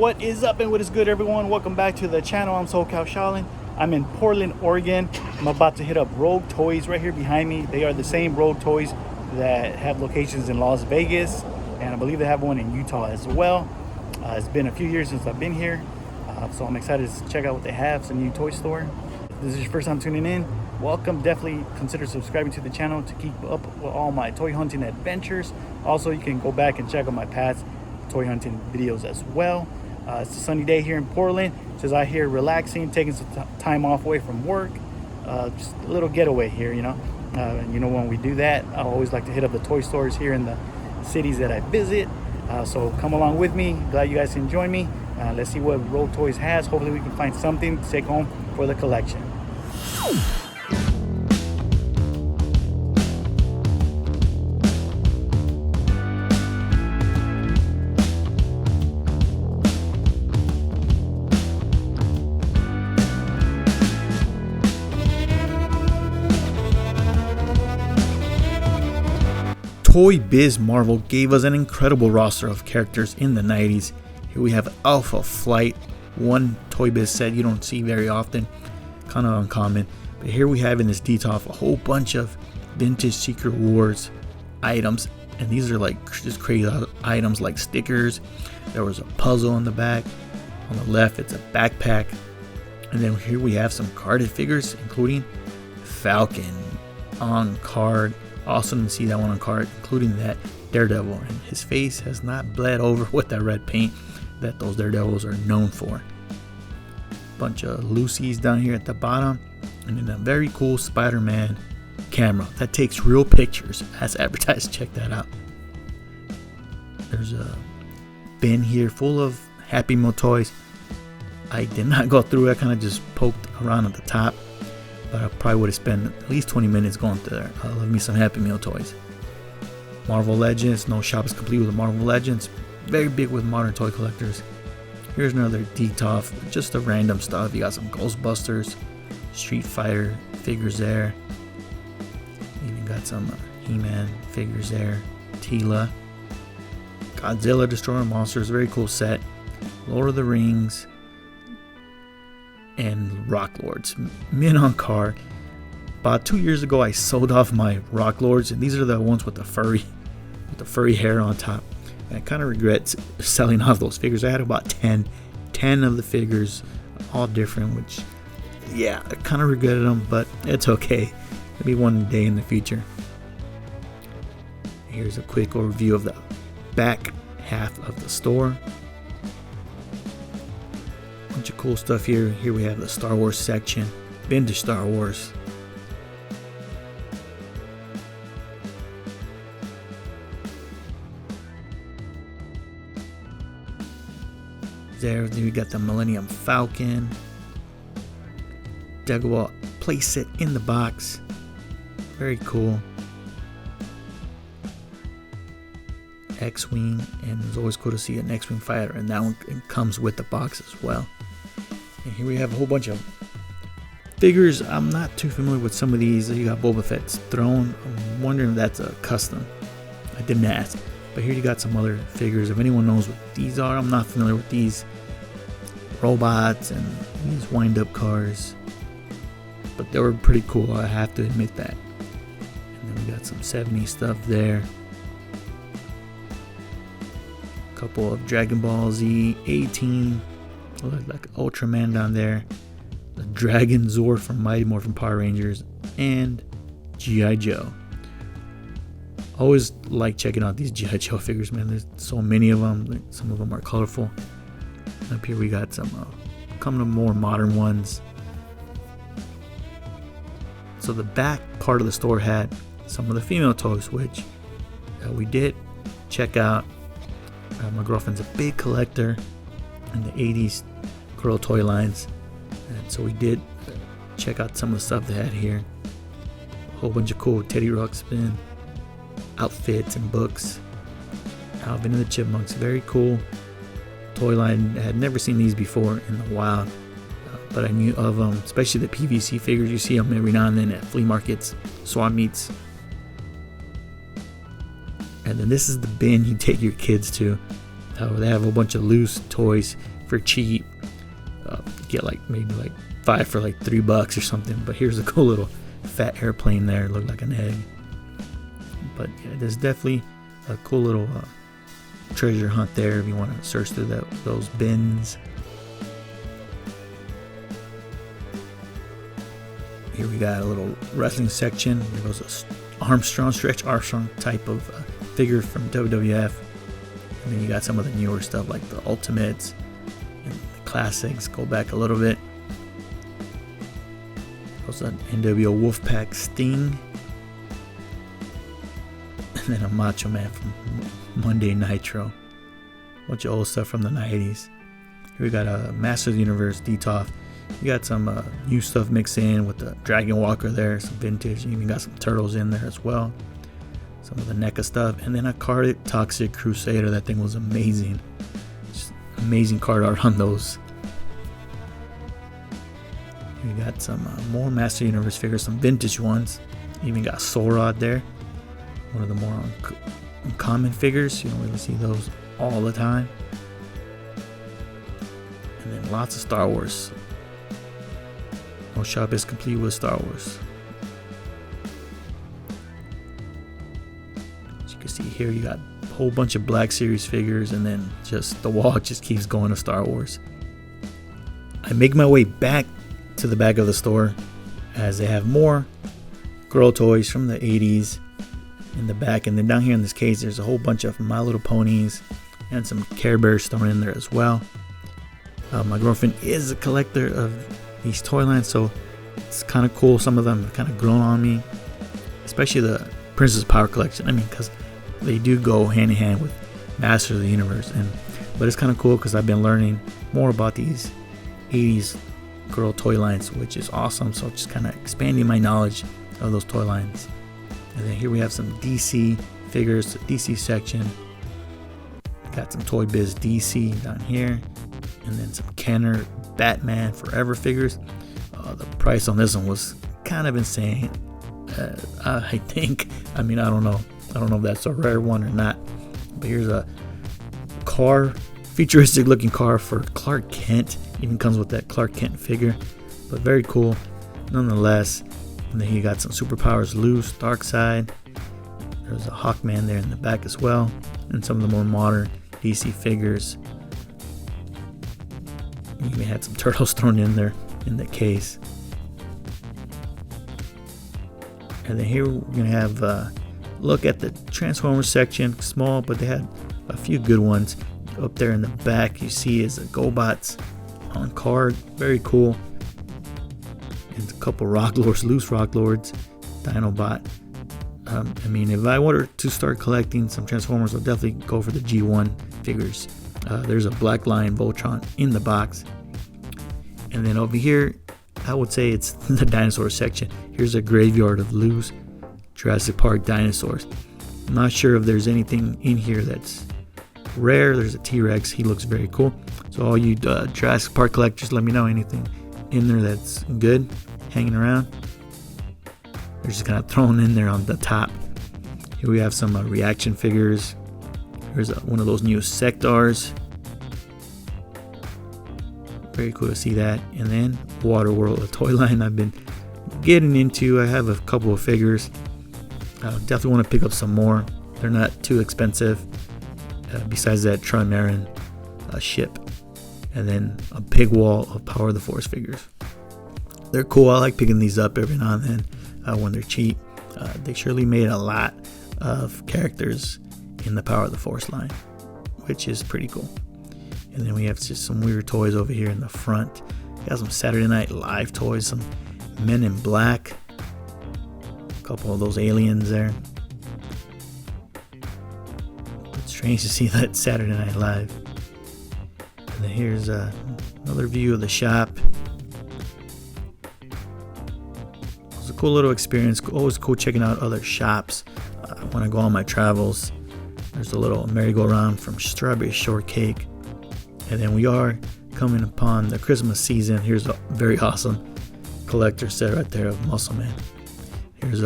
What is up and what is good, everyone? Welcome back to the channel. I'm SoCal Shaolin. I'm in Portland, Oregon. I'm about to hit up Rogue Toys right here behind me. They are the same Rogue Toys that have locations in Las Vegas, and I believe they have one in Utah as well. It's been a few years since I've been here, so I'm excited to check out what they have. It's a new toy store. If this is your first time tuning in, welcome. Definitely consider subscribing to the channel to keep up with all my toy hunting adventures. Also, you can go back and check out my past toy hunting videos as well. It's a sunny day here in Portland. Just out here relaxing, taking some time off away from work. Just a little getaway here, you know. And you know, when we do that, I always like to hit up the toy stores here in the cities that I visit. So come along with me. Glad you guys can join me. Let's see what Rogue Toys has. Hopefully we can find something to take home for the collection. Toy Biz Marvel gave us an incredible roster of characters in the 90s. Here we have Alpha Flight, one Toy Biz set you don't see very often, kind of uncommon. But here we have in this DTOF a whole bunch of vintage Secret Wars items, and these are like just crazy items like stickers. There was a puzzle on the back. On the left, it's a backpack. And then here we have some carded figures, including Falcon on card. Also didn't see that one on card, including that Daredevil, and his face has not bled over with that red paint that those Daredevils are known for. Bunch of Lucy's down here at the bottom, and then a very cool Spider-Man camera that takes real pictures as advertised. Check that out. There's a bin here full of Happy Meal toys. I did not go through it, I kind of just poked around at the top. But I probably would have spent at least 20 minutes going through there. Love me some Happy Meal toys. Marvel Legends. No shop is complete with the Marvel Legends. Very big with modern toy collectors. Here's another DTOF. Just the random stuff. You got some Ghostbusters, Street Fighter figures there. Even got some He-Man figures there. Tila. Godzilla Destroyer Monsters. Very cool set. Lord of the Rings. And Rock Lords, mint on card. About 2 years ago, I sold off my Rock Lords, and these are the ones with the furry hair on top. And I kind of regret selling off those figures. I had about 10 of the figures, all different, which, yeah, I kind of regretted them, but it's okay. Maybe one day in the future. Here's a quick overview of the back half of the store. Bunch of cool stuff here. Here we have the Star Wars section. Vintage Star Wars. There we got the Millennium Falcon. Dagobah playset in the box. Very cool. X-Wing, and it's always cool to see an X-Wing fighter, and that one comes with the box as well. And here we have a whole bunch of figures. I'm not too familiar with some of these. You got Boba Fett's throne. I'm wondering if that's a custom. I didn't ask. But here you got some other figures. If anyone knows what these are, I'm not familiar with these robots and these wind-up cars. But they were pretty cool, I have to admit that. And then we got some 70s stuff there. Couple of Dragon Ball Z 18, like Ultraman down there, the Dragon Zord from Mighty Morphin Power Rangers, and G.I. Joe. Always like checking out these G.I. Joe figures, man. There's so many of them. Some of them are colorful. Up here we got some coming to more modern ones. So the back part of the store had some of the female toys, which we did check out. My girlfriend's a big collector in the 80s girl toy lines, and so we did check out some of the stuff they had here. A whole bunch of cool Teddy Ruxpin outfits and books. Alvin and the Chipmunks, very cool toy line. I had never seen these before in the wild, but I knew of them, especially the PVC figures. You see them every now and then at flea markets, swap meets. And then this is the bin you take your kids to. They have a bunch of loose toys for cheap. Get like maybe like 5 for like $3 or something. But here's a cool little fat airplane there. Looked like an egg. But yeah, there's definitely a cool little treasure hunt there if you want to search through those bins. Here we got a little wrestling section. There goes a Stretch Armstrong type of figure from WWF. And then you got some of the newer stuff like the Ultimates and the classics. Go back a little bit. There's an NWO Wolfpack Sting. And then a Macho Man from Monday Nitro. Bunch of old stuff from the 90s. Here we got a Master of the Universe Detoff. You got some new stuff mixed in with the Dragon Walker there, some vintage. You even got some turtles in there as well. Some of the NECA stuff. And then a carded Toxic Crusader. That thing was amazing. Just amazing card art on those. You got some more Master Universe figures, some vintage ones. You even got Soul Rod there. One of the more uncommon figures. You don't really see those all the time. And then lots of Star Wars. No shop is complete with Star Wars. As you can see here, you got a whole bunch of Black Series figures, and then just the wall just keeps going to Star Wars. I make my way back to the back of the store as they have more girl toys from the 80s in the back. And then down here in this case, there's a whole bunch of My Little Ponies and some Care Bears thrown in there as well. My girlfriend is a collector of these toy lines, so it's kind of cool. Some of them kind of grown on me, especially the Princess Power collection. I mean, because they do go hand in hand with Masters of the Universe, but it's kind of cool because I've been learning more about these 80s girl toy lines, which is awesome. So just kind of expanding my knowledge of those toy lines. And then here we have some DC figures, DC section. Got some Toy Biz DC down here, and then some Kenner Batman Forever figures. The price on this one was kind of insane. I think. I mean, I don't know if that's a rare one or not. But here's a car, futuristic looking car for Clark Kent. Even comes with that Clark Kent figure, but very cool nonetheless. And then you got some superpowers loose, Dark Side. There's a Hawkman there in the back as well, and some of the more modern DC figures. You even had some turtles thrown in there in the case. And then here we're gonna have a look at the Transformers section. Small, but they had a few good ones. Up there in the back, you see is the GoBots on card. Very cool. And a couple Rock Lords, loose Rock Lords, Dinobot. I mean, if I were to start collecting some Transformers, I'll definitely go for the G1 figures. There's a Black Lion Voltron in the box. And then over here, I would say it's the dinosaur section. Here's a graveyard of loose Jurassic Park dinosaurs. I'm not sure if there's anything in here that's rare. There's a T-Rex. He looks very cool. So all you Jurassic Park collectors, let me know anything in there that's good, hanging around. They're just kind of thrown in there on the top. Here we have some reaction figures. Here's one of those new Sectars. Very cool to see that. And then Waterworld, a toy line I've been getting into. I have a couple of figures. I definitely want to pick up some more. They're not too expensive. Besides that Trimaran ship. And then a big wall of Power of the Force figures. They're cool. I like picking these up every now and then when they're cheap. They surely made a lot of characters in the Power of the Force line, which is pretty cool. And then we have just some weird toys over here in the front. Got some Saturday Night Live toys, some Men in Black, a couple of those aliens there. It's strange to see that Saturday Night Live. And then here's another view of the shop. It was a cool little experience. Always cool checking out other shops when I go on my travels. There's a little merry-go-round from Strawberry Shortcake. And then we are coming upon the Christmas season. Here's a very awesome collector set right there of Muscle Man. Here's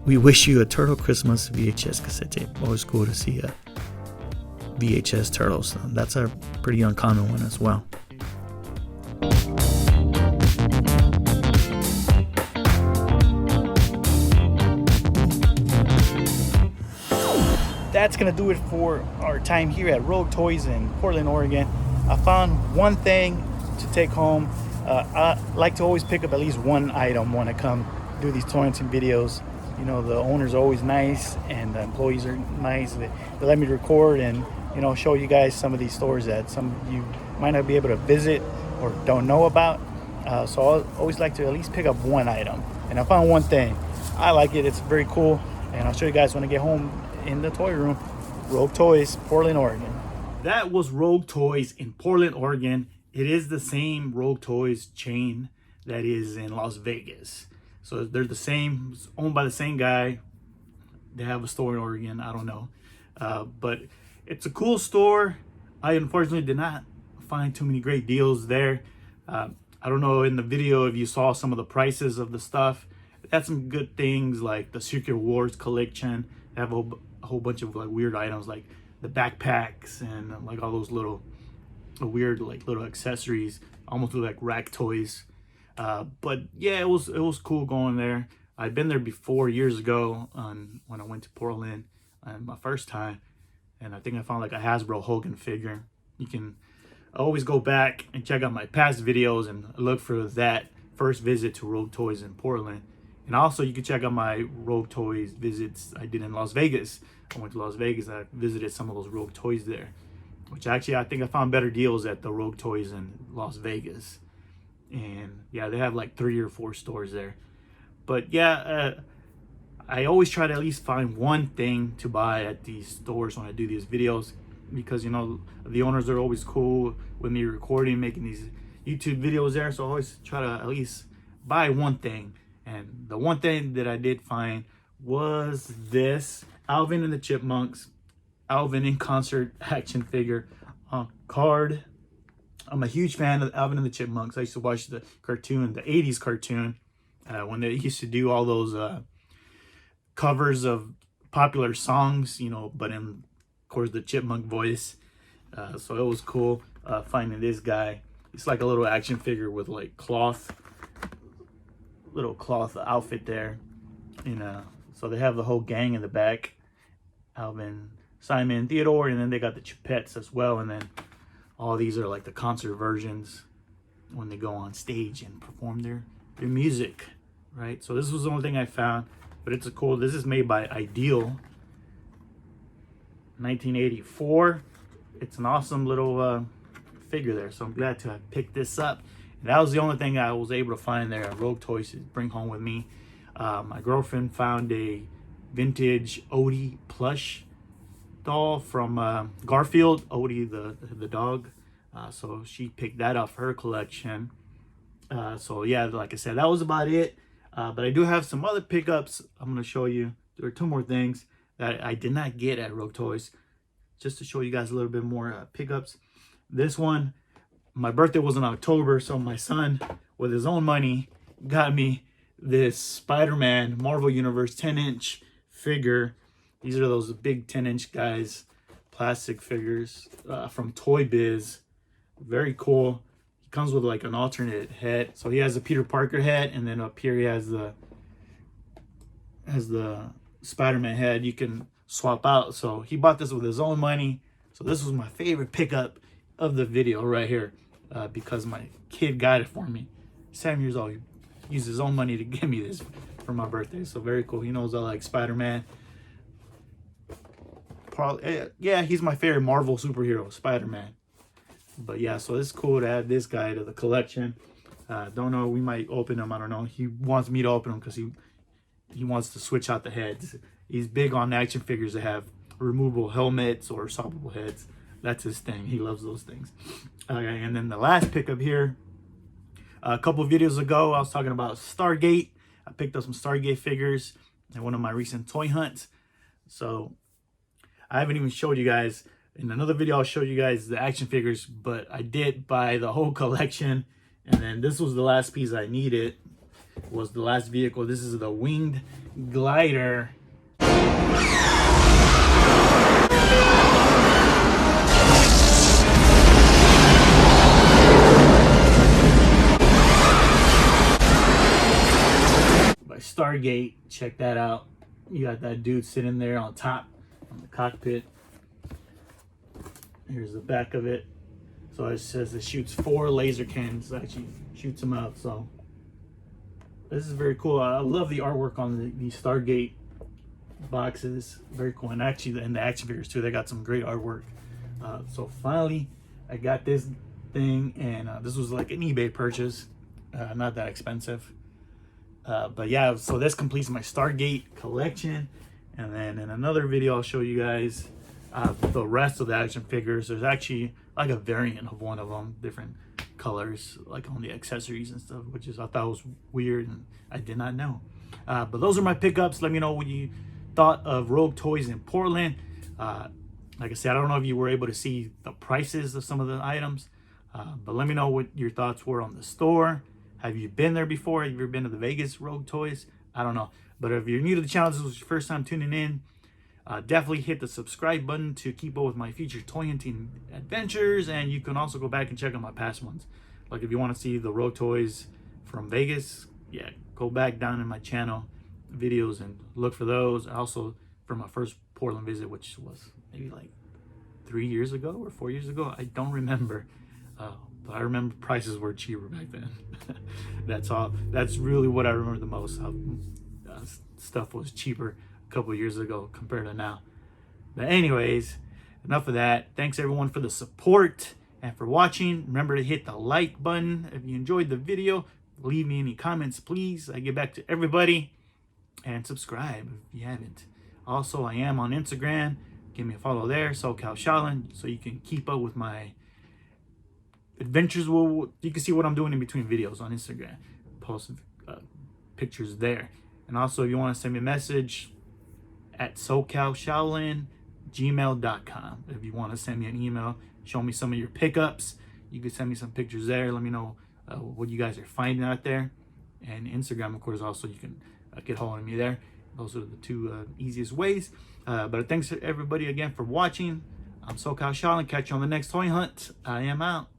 We Wish You a Turtle Christmas VHS cassette tape. Always cool to see VHS turtles. That's a pretty uncommon one as well. That's gonna do it for our time here at Rogue Toys in Portland, Oregon. I found one thing to take home. I like to always pick up at least one item when I come do these toy hunting videos. You know, the owners are always nice and the employees are nice. They let me record and, you know, show you guys some of these stores that some of you might not be able to visit or don't know about. So I always like to at least pick up one item. And I found one thing. I like it. It's very cool. And I'll show you guys when I get home in the toy room. Rogue Toys, Portland, Oregon. That was Rogue Toys in Portland, Oregon. It is the same Rogue Toys chain that is in Las Vegas. So they're the same, it's owned by the same guy. They have a store in Oregon, I don't know. But it's a cool store. I unfortunately did not find too many great deals there. I don't know in the video if you saw some of the prices of the stuff. They had some good things like the Secret Wars collection. They have a whole bunch of like weird items like the backpacks and like all those little weird like little accessories, almost look like rack toys. But yeah, it was cool going there. I'd been there before years ago when I went to Portland my first time, and I think I found like a Hasbro Hogan figure. You can always go back and check out my past videos and look for that first visit to Rogue Toys in Portland. And also you can check out my Rogue Toys visits I did in Las Vegas. I went to Las Vegas and I visited some of those Rogue Toys there, which actually I think I found better deals at the Rogue Toys in Las Vegas. And yeah, they have like 3 or 4 stores there. But yeah, I always try to at least find one thing to buy at these stores when I do these videos, because you know the owners are always cool with me recording, making these YouTube videos there. So I always try to at least buy one thing. And the one thing that I did find was this Alvin and the Chipmunks, Alvin in concert action figure card. I'm a huge fan of Alvin and the Chipmunks. I used to watch the cartoon, the 80s cartoon, when they used to do all those covers of popular songs, you know, but in, of course, the chipmunk voice. So it was cool finding this guy. It's like a little action figure with like little cloth outfit there. So they have the whole gang in the back. Alvin, Simon, Theodore, and then they got the Chipettes as well. And then all these are like the concert versions when they go on stage and perform their music, right? So this was the only thing I found, but it's a cool, this is made by Ideal, 1984. It's an awesome little figure there, so I'm glad to have picked this up. And that was the only thing I was able to find there at Rogue Toys to bring home with me. My girlfriend found a vintage Odie plush doll from Garfield, Odie the dog. So she picked that off her collection. So yeah, like I said, that was about it. But I do have some other pickups I'm going to show you. There are 2 more things that I did not get at Rogue Toys, just to show you guys a little bit more pickups. This one, my birthday was in October, so my son, with his own money, got me this Spider-Man Marvel Universe 10-inch figure. These are those big 10-inch guys, plastic figures from Toy Biz. Very cool. He comes with like an alternate head. So he has a Peter Parker head, and then up here he has the Spider-Man head you can swap out. So he bought this with his own money. So this was my favorite pickup of the video right here, because my kid got it for me. 7 years old. He used his own money to give me this for my birthday. So very cool. He knows I like Spider-Man. Probably, yeah, he's my favorite Marvel superhero, Spider-Man. But yeah, so it's cool to add this guy to the collection. Don't know, we might open him. I don't know. He wants me to open him because he wants to switch out the heads. He's big on action figures that have removable helmets or swappable heads. That's his thing. He loves those things. Okay, and then the last pickup here. A couple of videos ago, I was talking about Stargate. I picked up some Stargate figures in one of my recent toy hunts. So I haven't even showed you guys. In another video, I'll show you guys the action figures, but I did buy the whole collection. And then this was the last piece I needed, was the last vehicle. This is the winged glider. Stargate. Check that out. You got that dude sitting there on top on the cockpit. Here's the back of it. So it says it shoots 4 laser cannons. It actually shoots them out. So this is very cool. I love the artwork on the Stargate boxes. Very cool. And actually in the action figures too, they got some great artwork. So finally I got this thing, and this was like an eBay purchase, not that expensive. But yeah, so this completes my Stargate collection, and then in another video I'll show you guys the rest of the action figures. There's actually like a variant of one of them, different colors, like on the accessories and stuff, which is I thought was weird and I did not know. But those are my pickups. Let me know what you thought of Rogue Toys in Portland. Like I said, I don't know if you were able to see the prices of some of the items, but let me know what your thoughts were on the store. Have you been there before? Have you ever been to the Vegas Rogue Toys? I don't know. But if you're new to the channel, this was your first time tuning in, definitely hit the subscribe button to keep up with my future toy hunting adventures. And you can also go back and check out my past ones. Like if you want to see the Rogue Toys from Vegas, yeah, go back down in my channel videos and look for those. Also for my first Portland visit, which was maybe like 3 years ago or 4 years ago. I don't remember. But I remember prices were cheaper back then. That's all. That's really what I remember the most. How stuff was cheaper a couple of years ago compared to now. But anyways, enough of that. Thanks everyone for the support and for watching. Remember to hit the like button if you enjoyed the video. Leave me any comments, please. I get back to everybody. And subscribe if you haven't. Also, I am on Instagram. Give me a follow there, SoCal Shaolin, so you can keep up with my adventures. You can see what I'm doing in between videos on Instagram. Post pictures there. And also, if you want to send me a message, at SoCalShaolin@gmail.com. If you want to send me an email, show me some of your pickups, you can send me some pictures there. Let me know what you guys are finding out there. And Instagram, of course, also you can get hold of me there. Those are the two easiest ways. But thanks to everybody again for watching. I'm SoCal Shaolin. Catch you on the next toy hunt. I am out.